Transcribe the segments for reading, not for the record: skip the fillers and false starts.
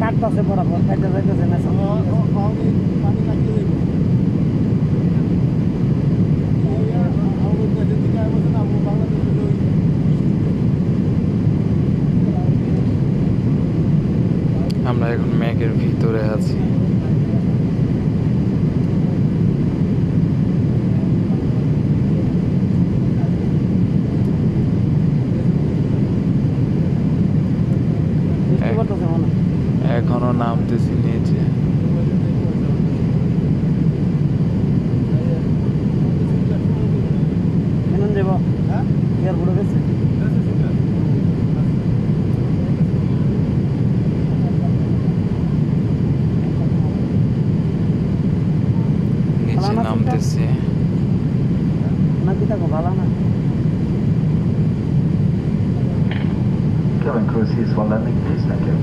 কাটতেছে বরাবর, কাটতে যাইতেছে না। আমরা এখন মেঘের ভিতরে আছি। এখনো নামতেছি নিচে। নিচে নামতেছি। Cabin crew sees one landing, please. Thank you.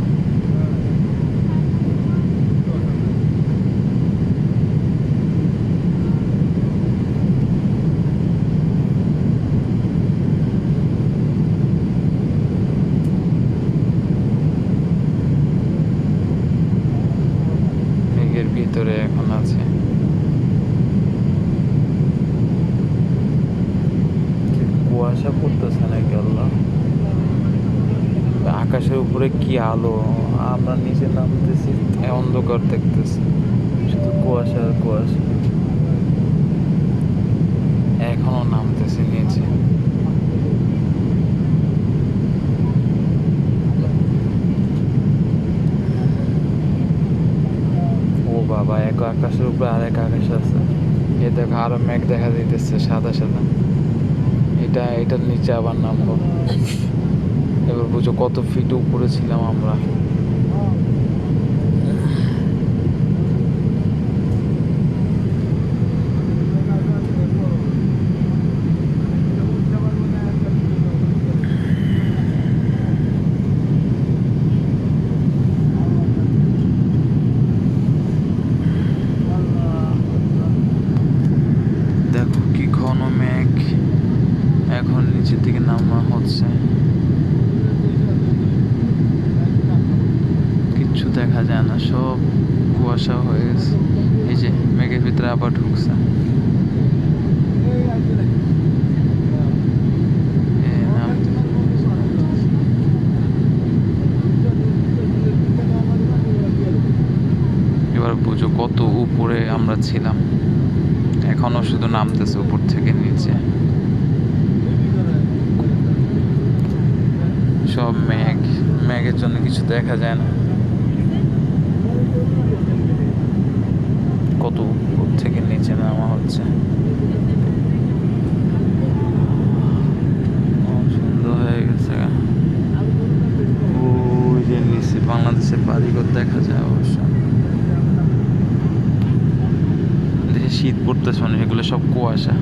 মেঘের ভিতরে এখন আছে। কুয়াশা পড়তেছে নাকি আল্লাহ, আকাশের উপরে কি আলো, আমরা নিচে নামতেছি অন্ধকার দেখতেছি, শুধু কুয়াশা আর কুয়াশা। এখনো নামতেছি নিচে। ও বাবা, এক আকাশের উপরে আরেক আকাশ আছে। এ দেখো আরো মেঘ দেখা যাইতেছে সাদা সাদা। এটার নিচে আবার নামবো। এবার বুঝো কত ফিট উপরে ছিলাম আমরা। দেখো কি ঘন মেঘ, এখন নিচের দিকে নামা হচ্ছে। কিচ্ছু দেখা যায় না, সব কুয়াশা হয়ে গেছে। এই যে মেঘের ভিতরে আবার ঢুকছে। এবার বুঝো কত উপরে আমরা ছিলাম, এখনো শুধু নামতেছে উপর থেকে নিচে। সব মেঘ, মেঘের জন্য কিছু দেখা যায় না। কত উপর থেকে নিচে নামা হচ্ছে। সুন্দর হয়ে গেছে। ওই যে নিচে বাংলাদেশের বাড়িঘর দেখা যায় অবশ্য। দেশে শীত পড়তেছে মানে এগুলো সব কুয়াশা।